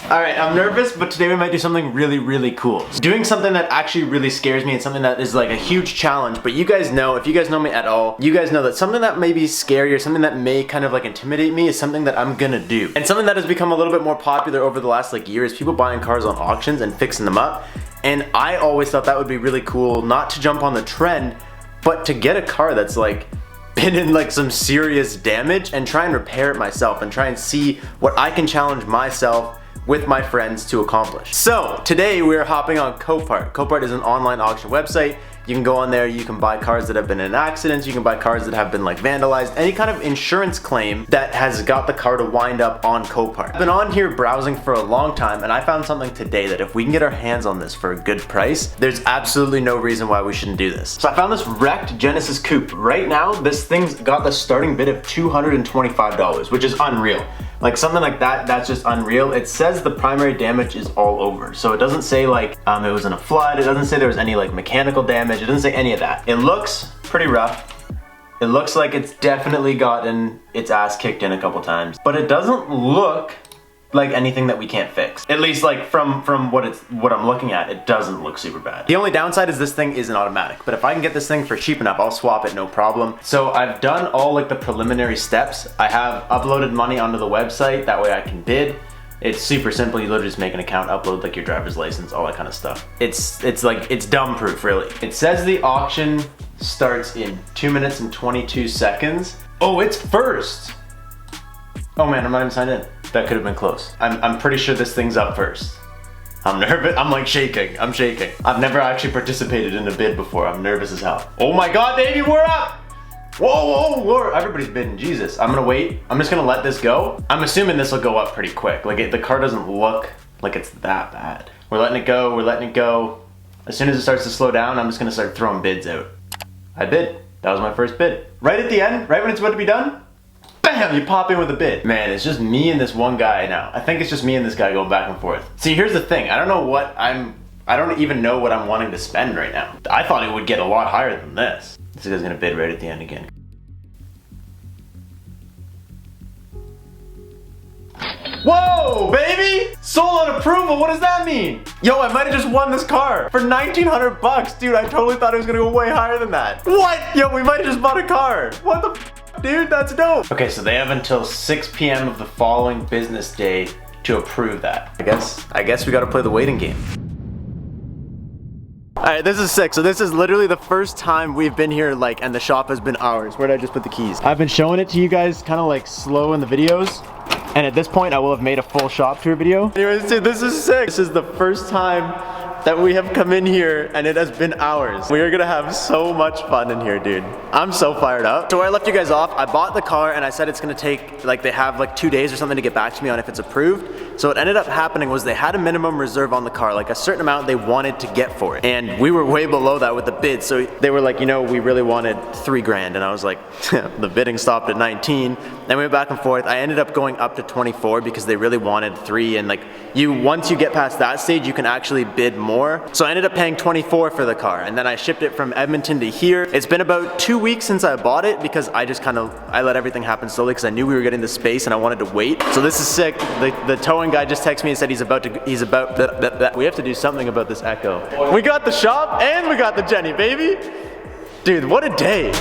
Alright, I'm nervous, but today we might do something really, really cool. Doing something that actually really scares me and something that is like a huge challenge, but you guys know, if you guys know me at all, you guys know that something that may be scary or something that may kind of like intimidate me is something that I'm gonna do. And something that has become a little bit more popular over the last like year is people buying cars on auctions and fixing them up. And I always thought that would be really cool, not to jump on the trend, but to get a car that's like been in like some serious damage and try and repair it myself and try and see what I can challenge myself with my friends to accomplish. So today we're hopping on Copart. Copart is an online auction website. You can go on there, you can buy cars that have been in accidents, you can buy cars that have been like vandalized, any kind of insurance claim that has got the car to wind up on Copart. I've been on here browsing for a long time and I found something today that if we can get our hands on this for a good price, there's absolutely no reason why we shouldn't do this. So I found this wrecked Genesis Coupe. Right now, this thing's got the starting bid of $225, which is unreal. Like something like that, that's just unreal. It says the primary damage is all over. So it doesn't say like it was in a flood. It doesn't say there was any like mechanical damage. It doesn't say any of that. It looks pretty rough. It looks like it's definitely gotten its ass kicked in a couple times. But it doesn't look like anything that we can't fix. At least like from what I'm looking at, it doesn't look super bad. The only downside is this thing isn't automatic, but if I can get this thing for cheap enough, I'll swap it, no problem. So I've done all like the preliminary steps. I have uploaded money onto the website, that way I can bid. It's super simple. You literally just make an account, upload like your driver's license, all that kind of stuff. It's dumb proof, really. It says the auction starts in 2 minutes and 22 seconds. Oh, it's first. Oh man, I'm not even signed in. That could have been close. I'm pretty sure this thing's up first. I'm nervous. I'm like shaking. I'm shaking. I've never actually participated in a bid before. I'm nervous as hell. Oh my God, baby, we're up! Whoa, whoa, everybody's bidding. Jesus. I'm gonna wait. I'm just gonna let this go. I'm assuming this will go up pretty quick. Like the car doesn't look like it's that bad. We're letting it go. We're letting it go. As soon as it starts to slow down, I'm just gonna start throwing bids out. I bid. That was my first bid. Right at the end, right when it's about to be done, bam, you pop in with a bid. Man, it's just me and this one guy now. I think it's just me and this guy going back and forth. See, here's the thing. I don't even know what I'm wanting to spend right now. I thought it would get a lot higher than this. This guy's gonna bid right at the end again. Whoa, baby! Sold on approval, what does that mean? Yo, I might have just won this car for 1,900 bucks. Dude, I totally thought it was gonna go way higher than that. What? Yo, we might have just bought a car. What the f? Dude, that's dope. Okay, so they have until 6 p.m. of the following business day to approve that. I guess we gotta play the waiting game. Alright, this is sick. So this is literally the first time we've been here, like, and the shop has been ours. Where did I just put the keys? I've been showing it to you guys kind of like slow in the videos. And at this point, I will have made a full shop tour video. Anyways, dude, this is sick. This is the first time that we have come in here and it has been ours. We are gonna have so much fun in here, dude. I'm so fired up. So where I left you guys off, I bought the car and I said it's gonna take, like they have like 2 days or something to get back to me on if it's approved. So what ended up happening was they had a minimum reserve on the car, like a certain amount they wanted to get for it. And we were way below that with the bid. So they were like, you know, we really wanted 3 grand. And I was like, the bidding stopped at 19. Then we went back and forth. I ended up going up to 24 because they really wanted 3. And like once you get past that stage, you can actually bid more. So I ended up paying 24 for the car. And then I shipped it from Edmonton to here. It's been about 2 weeks since I bought it because I just I let everything happen slowly because I knew we were getting the space and I wanted to wait. So this is sick. The towing guy just texted me and said we have to do something about this echo. We got the shop and we got the Jenny, baby. Dude, what a day.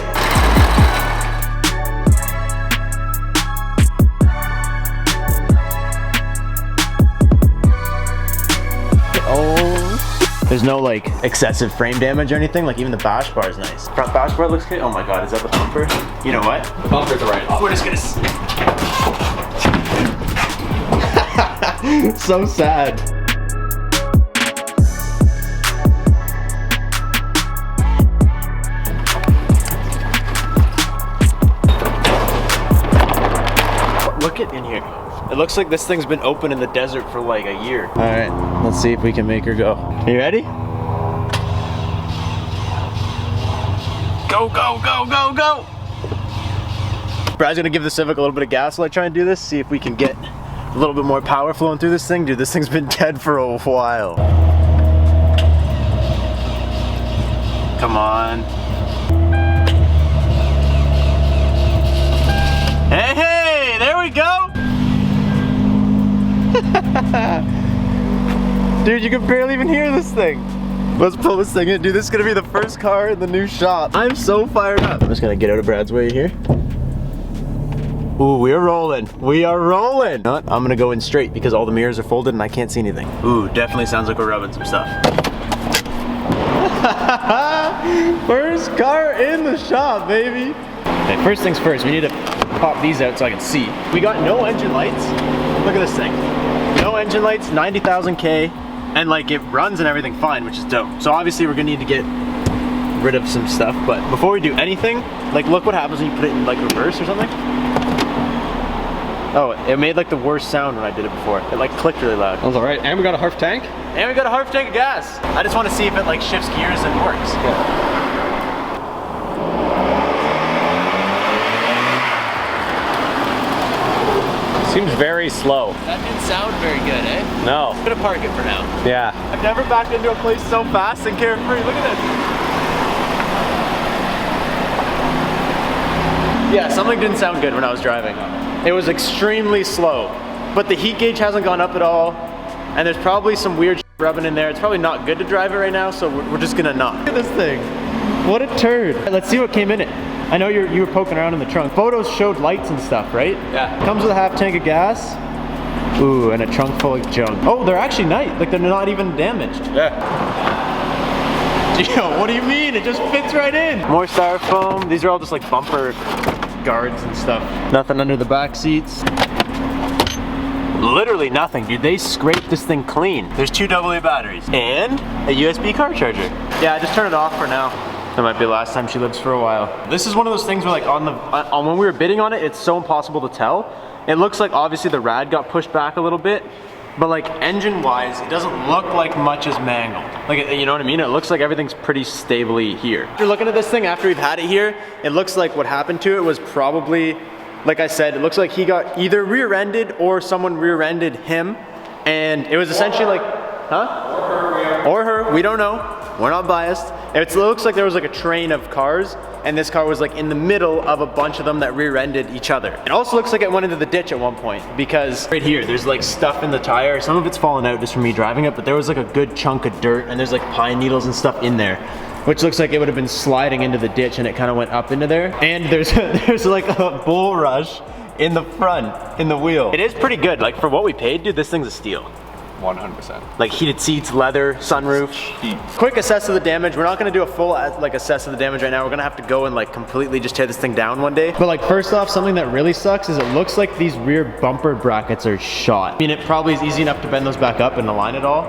There's no like excessive frame damage or anything. Like even the bash bar is nice. Front bash bar looks good. Oh my God, is that the bumper? You know what? The bumper's right off. We're just gonna. So sad. Look at in here. It looks like this thing's been open in the desert for like a year. All right, let's see if we can make her go. You ready? Go, go, go, go, go! Brad's gonna give the Civic a little bit of gas while I try and do this, see if we can get a little bit more power flowing through this thing. Dude, this thing's been dead for a while. Come on. Hey, hey, there we go! Dude, you can barely even hear this thing. Let's pull this thing in. Dude, this is gonna be the first car in the new shop. I'm so fired up. I'm just gonna get out of Brad's way here. Ooh, we're rolling. We are rolling. You know what? I'm gonna go in straight because all the mirrors are folded and I can't see anything. Ooh, definitely sounds like we're rubbing some stuff. First car in the shop, baby. Okay, first things first, we need to pop these out so I can see. We got no engine lights. Look at this thing. No engine lights, 90,000 K, and like it runs and everything fine, which is dope. So obviously we're gonna need to get rid of some stuff, but before we do anything, like look what happens when you put it in like reverse or something. Oh, it made like the worst sound when I did it before. It like clicked really loud. That was alright. And we got a half tank. And we got a half tank of gas. I just want to see if it like shifts gears and works. Yeah. Seems very slow. That didn't sound very good, eh? No. I'm gonna park it for now. Yeah. I've never backed into a place so fast and carefree. Look at this. Yeah, something didn't sound good when I was driving. It was extremely slow, but the heat gauge hasn't gone up at all, and there's probably some weird rubbing in there. It's probably not good to drive it right now, so we're just gonna not. Look at this thing. What a turd. Let's see what came in it. I know you were poking around in the trunk. Photos showed lights and stuff, right? Yeah. Comes with a half tank of gas. Ooh, and a trunk full of junk. Oh, they're actually nice. Like they're not even damaged. Yeah. Yo, what do you mean? It just fits right in. More styrofoam. These are all just like bumper guards and stuff. Nothing under the back seats. Literally nothing, dude. They scraped this thing clean. There's 2 AA batteries and a USB car charger. Yeah, I just turned it off for now. That might be the last time she lives for a while. This is one of those things where like when we were bidding on it, it's so impossible to tell. It looks like obviously the rad got pushed back a little bit, but like engine wise, it doesn't look like much is mangled. Like, you know what I mean? It looks like everything's pretty stably here. If you're looking at this thing after we've had it here, it looks like what happened to it was probably, like I said, it looks like he got either rear-ended or someone rear-ended him. And it was essentially like, huh? Or her, we don't know. We're not biased. It looks like there was like a train of cars and this car was like in the middle of a bunch of them that rear-ended each other. It also looks like it went into the ditch at one point because right here, there's like stuff in the tire. Some of it's fallen out just from me driving it, but there was like a good chunk of dirt and there's like pine needles and stuff in there, which looks like it would have been sliding into the ditch and it kind of went up into there. And there's like a bulrush in the front, in the wheel. It is pretty good. Like for what we paid, dude, this thing's a steal. 100%. Like heated seats, leather, sunroof. Quick assess of the damage. We're not gonna do a full like assess of the damage right now. We're gonna have to go and like completely just tear this thing down one day. But like first off, something that really sucks is it looks like these rear bumper brackets are shot. I mean, it probably is easy enough to bend those back up and align it all,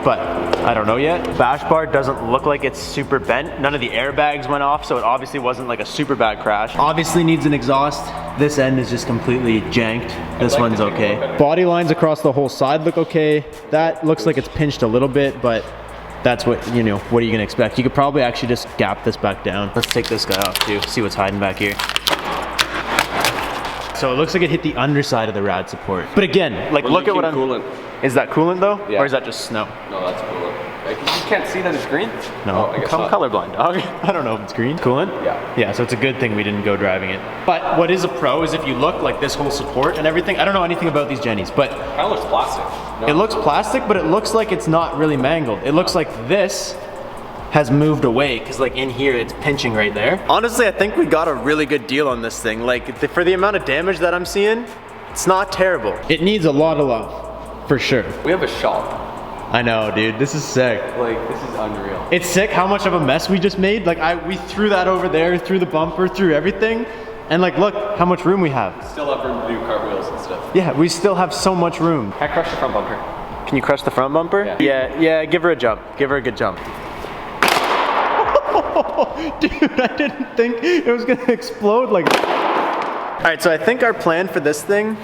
but I don't know yet. Bash bar doesn't look like it's super bent. None of the airbags went off, so it obviously wasn't like a super bad crash. Obviously needs an exhaust. This end is just completely janked. This one's okay. Body lines across the whole side look okay. That looks like it's pinched a little bit, but that's what, you know, what are you gonna expect? You could probably actually just gap this back down. Let's take this guy off too, see what's hiding back here. So it looks like it hit the underside of the rad support. But again, like look at what I'm... Coolant. Is that coolant though? Yeah. Or is that just snow? No, that's coolant. Like, you can't see that it's green? No, I guess I'm not. colorblind, dog. I don't know if it's green. Coolant? Yeah. Yeah, so it's a good thing we didn't go driving it. But what is a pro is if you look like this whole support and everything, I don't know anything about these Jennies, but Kind of looks plastic. No. it looks plastic, but it looks like it's not really mangled. It looks like this has moved away because like in here it's pinching right there. Honestly, I think we got a really good deal on this thing. Like for the amount of damage that I'm seeing, it's not terrible. It needs a lot of love, for sure. We have a shop. I know, dude, this is sick. Like, this is unreal. It's sick how much of a mess we just made. Like we threw that over there, threw the bumper, threw everything. And like, look how much room we have. Still have room to do cartwheels and stuff. Yeah, we still have so much room. I crushed the front bumper. Can you crush the front bumper? Yeah, give her a jump. Give her a good jump. Dude, I didn't think it was gonna explode like that. All right, so I think our plan for this thing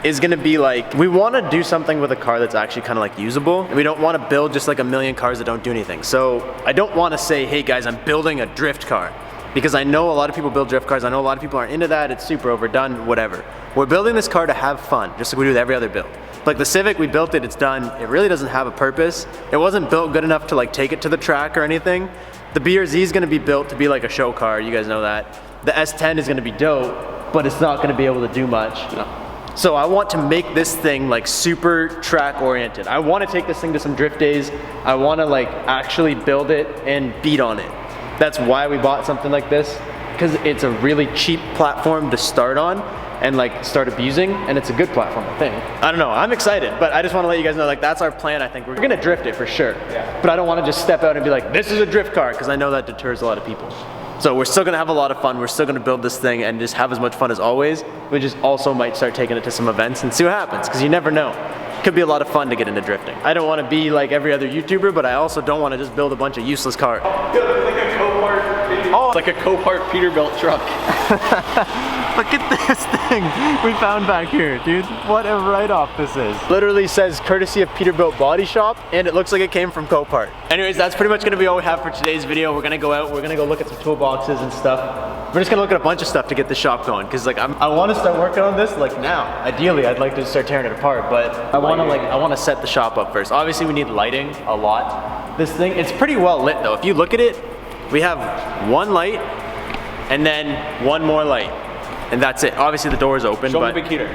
is gonna be like, we wanna do something with a car that's actually kinda like usable. We don't wanna build just like a million cars that don't do anything. So I don't wanna say, hey guys, I'm building a drift car. Because I know a lot of people build drift cars. I know a lot of people aren't into that. It's super overdone, whatever. We're building this car to have fun, just like we do with every other build. Like the Civic, we built it, it's done. It really doesn't have a purpose. It wasn't built good enough to like take it to the track or anything. The BRZ is gonna be built to be like a show car, you guys know that. The S10 is gonna be dope, but it's not gonna be able to do much. No. So I want to make this thing like super track oriented. I want to take this thing to some drift days. I want to like actually build it and beat on it. That's why we bought something like this, because it's a really cheap platform to start on and like start abusing, and it's a good platform, I think. I don't know, I'm excited, but I just want to let you guys know, like, that's our plan. I think we're gonna drift it for sure. Yeah. But I don't want to just step out and be like, this is a drift car, because I know that deters a lot of people. So we're still gonna have a lot of fun. We're still gonna build this thing and just have as much fun as always. We just also might start taking it to some events and see what happens, because you never know. It could be a lot of fun to get into drifting. I don't want to be like every other YouTuber, but I also don't want to just build a bunch of useless cars. Oh, it's like a Copart Peterbilt truck. Look at this thing we found back here, dude. What a write-off this is. Literally says courtesy of Peterbilt Body Shop, and it looks like it came from Copart. Anyways, that's pretty much gonna be all we have for today's video. We're gonna go out, we're gonna go look at some toolboxes and stuff. We're just gonna look at a bunch of stuff to get the shop going, because like I want to start working on this like now. Ideally, I'd like to start tearing it apart, but I want to set the shop up first. Obviously, we need lighting a lot. This thing, it's pretty well lit though. If you look at it, we have one light and then one more light. And that's it. Obviously the door is open, Show but me the big heater.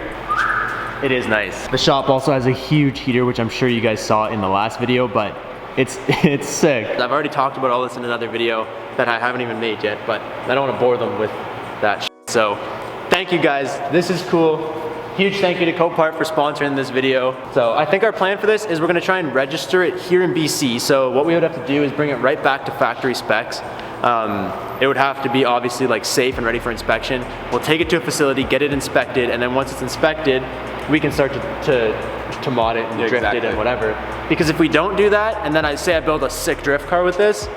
It is nice. The shop also has a huge heater, which I'm sure you guys saw in the last video, but it's sick. I've already talked about all this in another video that I haven't even made yet, but I don't want to bore them with that. So thank you guys. This is cool. Huge thank you to Copart for sponsoring this video. So I think our plan for this is we're gonna try and register it here in BC. So what we would have to do is bring it right back to factory specs. It would have to be obviously like safe and ready for inspection. We'll take it to a facility, get it inspected, and then once it's inspected, we can start to mod it and drift it and whatever. Because if we don't do that, and then I say I build a sick drift car with this,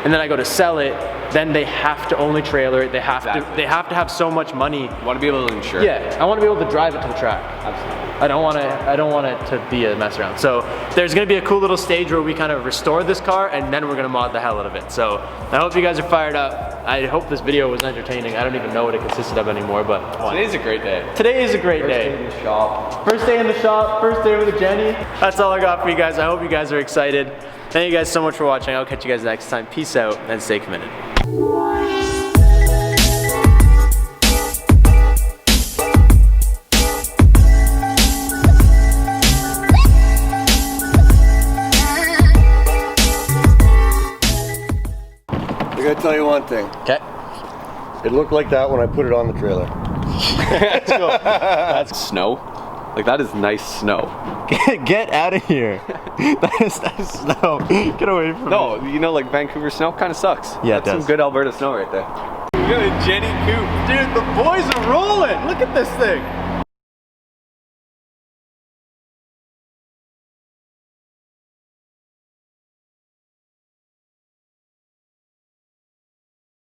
and then I go to sell it, then they have to only trailer it. They have to have so much money. You want to be able to insure. Yeah, I want to be able to drive it to the track. Absolutely. I don't want it to be a mess around. So there's gonna be a cool little stage where we kind of restore this car, and then we're gonna mod the hell out of it. So I hope you guys are fired up. I hope this video was entertaining. I don't even know what it consisted of anymore, but today's a great day. Today is a great day. First day in the shop. First day in the shop, first day with Jenny. That's all I got for you guys. I hope you guys are excited. Thank you guys so much for watching. I'll catch you guys next time. Peace out and stay committed. I gotta tell you one thing. Okay. It looked like that when I put it on the trailer. Let's go. That's snow. Like that is nice snow. Get out of here. That is snow. Get away from me. No, you know, like Vancouver snow kind of sucks. Yeah, that's it does. some good Alberta snow right there. We got a Jenny Coupe. Dude, the boys are rolling. Look at this thing.